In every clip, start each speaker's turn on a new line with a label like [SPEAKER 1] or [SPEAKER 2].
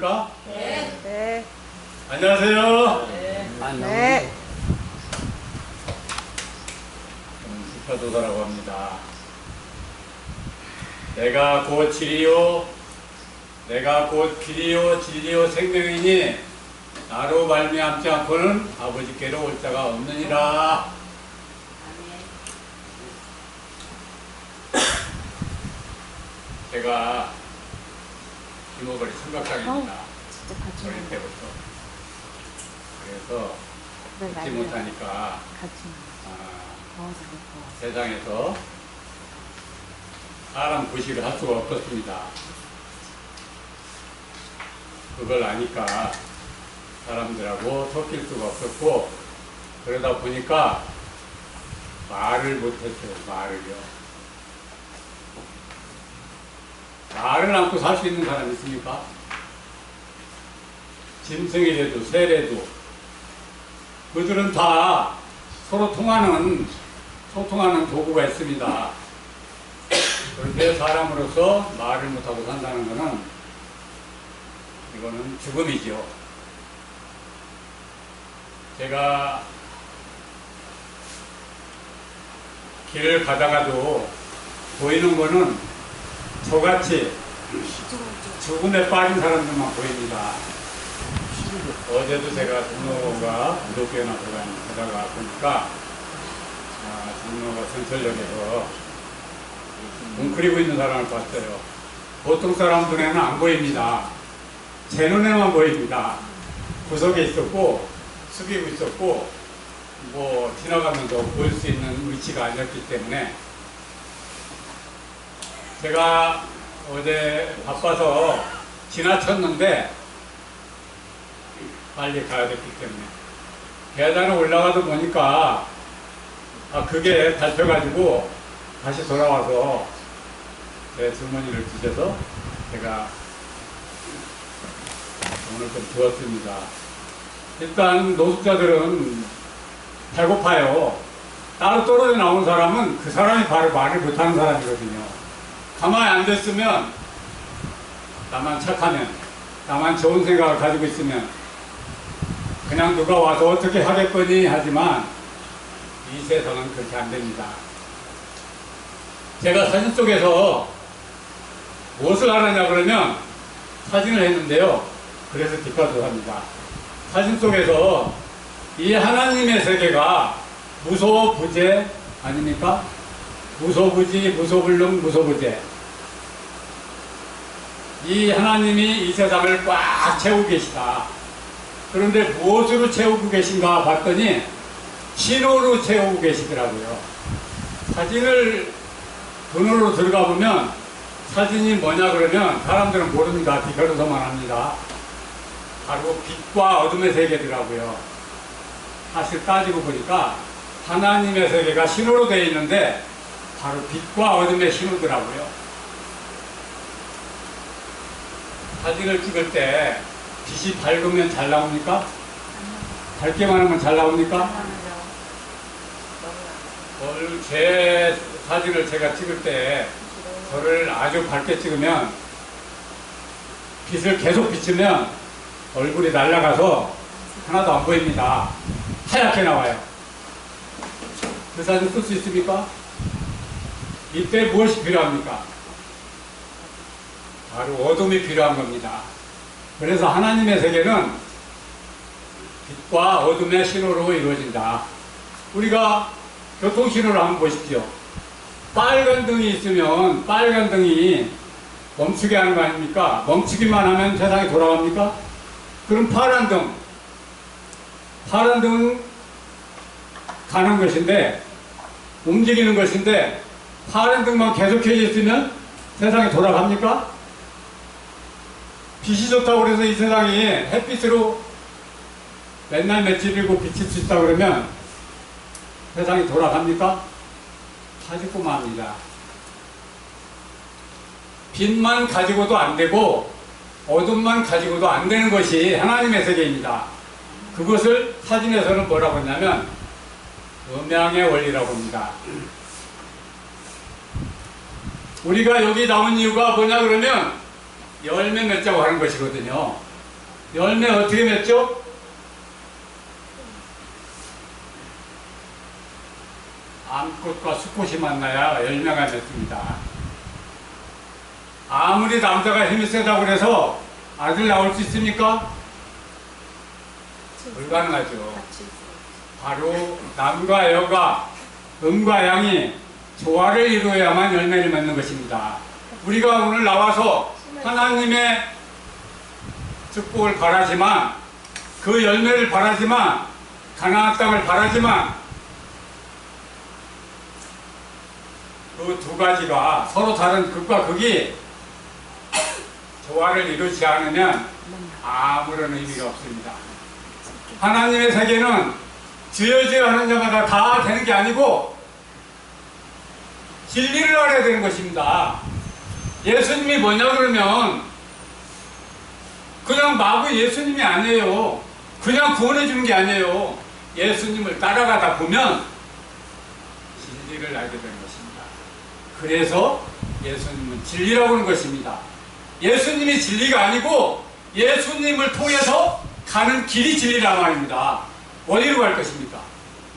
[SPEAKER 1] 계십니까?
[SPEAKER 2] 네.
[SPEAKER 3] 네.
[SPEAKER 1] 안녕하세요.
[SPEAKER 2] 네.
[SPEAKER 3] 네.
[SPEAKER 1] 수파도사라고 합니다. 내가 곧 진리요 진리요 생명이니 나로 말미암지 않고는 아버지께로 올 자가 없느니라. 제가 김호걸이 삼각장입니다. 어릴 때부터. 그래서 듣지 못하니까 세상에서 사람 구실을 할 수가 없었습니다. 그걸 아니까 사람들하고 섞일 수가 없었고, 그러다 보니까 말을 못했어요. 말을 안고 살 수 있는 사람 있습니까? 짐승이라도 새라도 그들은 다 서로 소통하는 도구가 있습니다. 그런데 사람으로서 말을 못하고 산다는 것은 이거는 죽음이죠. 제가 길을 가다가도 보이는 거는 저같이 죽음에 빠진 사람들만 보입니다. 어제도 제가 종로가 무도교회 나서 가다가 보니까 종로가 전철역에서 웅크리고 있는 사람을 봤어요. 보통 사람 눈에는 안 보입니다. 제 눈에만 보입니다. 구석에 있었고 숙이고 있었고 뭐 지나가면서 볼 수 있는 위치가 아니었기 때문에 제가 어제 바빠서 지나쳤는데 빨리 가야 됐기 때문에 계단에 올라가도 보니까 그게 밟혀가지고 다시 돌아와서 제 주머니를 뒤져서 제가 오늘 좀 주었습니다. 일단 노숙자들은 배고파요. 따로 떨어져 나온 사람은 그 사람이 바로 말을 못하는 사람이거든요. 가만히 안 됐으면, 나만 착하면, 나만 좋은 생각을 가지고 있으면 그냥 누가 와서 어떻게 하겠거니 하지만 이 세상은 그렇게 안 됩니다. 제가 사진 속에서 무엇을 하느냐 그러면 사진을 했는데요. 그래서 뒷받침합니다. 사진 속에서 이 하나님의 세계가 무소부재 아닙니까? 무소부지, 무소불능, 무소부재. 이 하나님이 이 세상을 꽉 채우고 계시다. 그런데 무엇으로 채우고 계신가 봤더니 신호로 채우고 계시더라고요. 사진을 눈으로 들어가 보면 사진이 뭐냐 그러면 사람들은 모릅니다. 비켜서만 합니다. 바로 빛과 어둠의 세계더라고요. 사실 따지고 보니까 하나님의 세계가 신호로 되어 있는데 바로 빛과 어둠의 신호더라고요. 사진을 찍을 때 빛이 밝으면 잘 나옵니까? 밝게만 하면 잘 나옵니까? 제 사진을 제가 찍을 때 저를 아주 밝게 찍으면 빛을 계속 비추면 얼굴이 날아가서 하나도 안 보입니다. 하얗게 나와요. 그 사진 쓸 수 있습니까? 이때 무엇이 필요합니까? 바로 어둠이 필요한 겁니다. 그래서 하나님의 세계는 빛과 어둠의 신호로 이루어진다. 우리가 교통신호를 한번 보십시오. 빨간 등이 있으면 빨간 등이 멈추게 하는 거 아닙니까? 멈추기만 하면 세상이 돌아갑니까? 그럼 파란 등은 가는 것인데, 움직이는 것인데, 파란 등만 계속해져 있으면 세상이 돌아갑니까? 빛이 좋다고 해서 이 세상이 햇빛으로 맨날 며칠이고 비칠 수 있다고 그러면 세상이 돌아갑니까? 하지고만 합니다. 빛만 가지고도 안 되고 어둠만 가지고도 안 되는 것이 하나님의 세계입니다. 그것을 사진에서는 뭐라고 했냐면 음양의 원리라고 합니다. 우리가 여기 나온 이유가 뭐냐 그러면 열매 맺자고 하는 것이거든요. 열매 어떻게 맺죠? 암꽃과 수꽃이 만나야 열매가 맺습니다. 아무리 남자가 힘이 세다고 해서 아들 나올 수 있습니까? 불가능하죠. 바로 남과 여가, 음과 양이 조화를 이루어야만 열매를 맺는 것입니다. 우리가 오늘 나와서 하나님의 축복을 바라지만, 그 열매를 바라지만, 가나안 땅을 바라지만, 그 두 가지가 서로 다른 극과 극이 조화를 이루지 않으면 아무런 의미가 없습니다. 하나님의 세계는 지어져야 하는 자마다 다 되는 게 아니고 진리를 알아야 되는 것입니다. 예수님이 뭐냐 그러면 그냥 마구 예수님이 아니에요. 그냥 구원해 주는 게 아니에요. 예수님을 따라가다 보면 진리를 알게 되는 것입니다. 그래서 예수님은 진리라고 하는 것입니다. 예수님이 진리가 아니고 예수님을 통해서 가는 길이 진리란 말입니다. 어디로 갈 것입니까?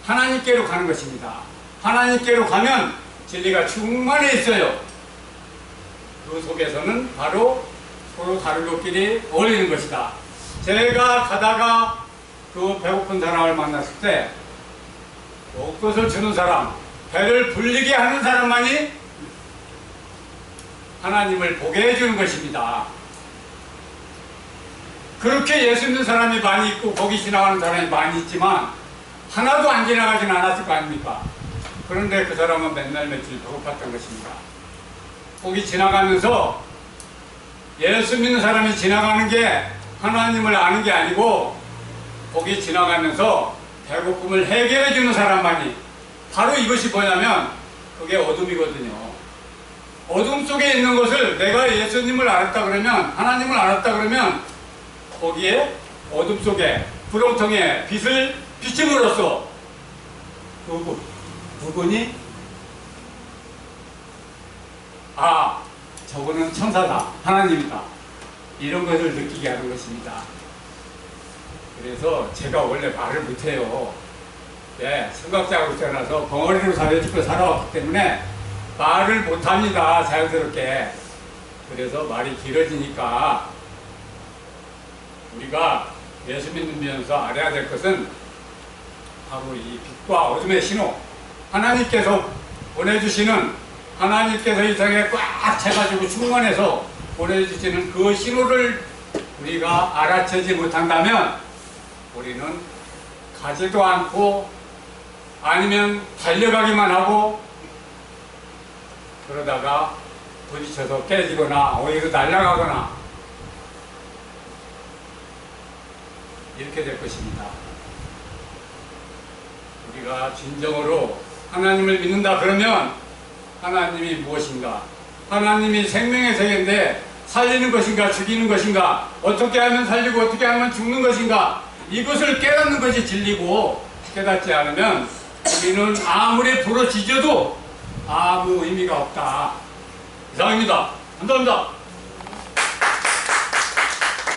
[SPEAKER 1] 하나님께로 가는 것입니다. 하나님께로 가면 진리가 충만해 있어요. 그 속에서는 바로 서로 다른 것끼리 어울리는 것이다. 제가 가다가 그 배고픈 사람을 만났을 때 먹것을 주는 사람, 배를 불리게 하는 사람만이 하나님을 보게 해주는 것입니다. 그렇게 예수 믿는 사람이 많이 있고 거기 지나가는 사람이 많이 있지만 하나도 안 지나가진 않았을 거 아닙니까? 그런데 그 사람은 맨날 며칠 배고팠던 것입니다. 거기 지나가면서 예수 믿는 사람이 지나가는 게 하나님을 아는 게 아니고 거기 지나가면서 배고픔을 해결해 주는 사람만이, 바로 이것이 뭐냐면 그게 어둠이거든요. 어둠 속에 있는 것을 내가 예수님을 알았다 그러면, 하나님을 알았다 그러면 거기에 어둠 속에 구렁텅이에 빛을 비침으로써 그분이 아, 저거는 천사다, 하나님이다, 이런 것을 느끼게 하는 것입니다. 그래서 제가 원래 말을 못해요. 네, 성각자로 태어나서 벙어리로 사회집고 살아왔기 때문에 말을 못합니다, 자연스럽게. 그래서 말이 길어지니까 우리가 예수 믿으면서 알아야 될 것은 바로 이 빛과 어둠의 신호, 하나님께서 보내주시는, 하나님께서 이 세상에 꽉 채가지고 충만해서 보내주시는 그 신호를 우리가 알아채지 못한다면 우리는 가지도 않고 아니면 달려가기만 하고 그러다가 부딪혀서 깨지거나 어디로 날아가거나 이렇게 될 것입니다. 우리가 진정으로 하나님을 믿는다 그러면 하나님이 무엇인가? 하나님이 생명의 세계인데 살리는 것인가 죽이는 것인가? 어떻게 하면 살리고 어떻게 하면 죽는 것인가? 이것을 깨닫는 것이 진리고, 깨닫지 않으면 우리는 아무리 부러지져도 아무 의미가 없다. 이상입니다. 감사합니다.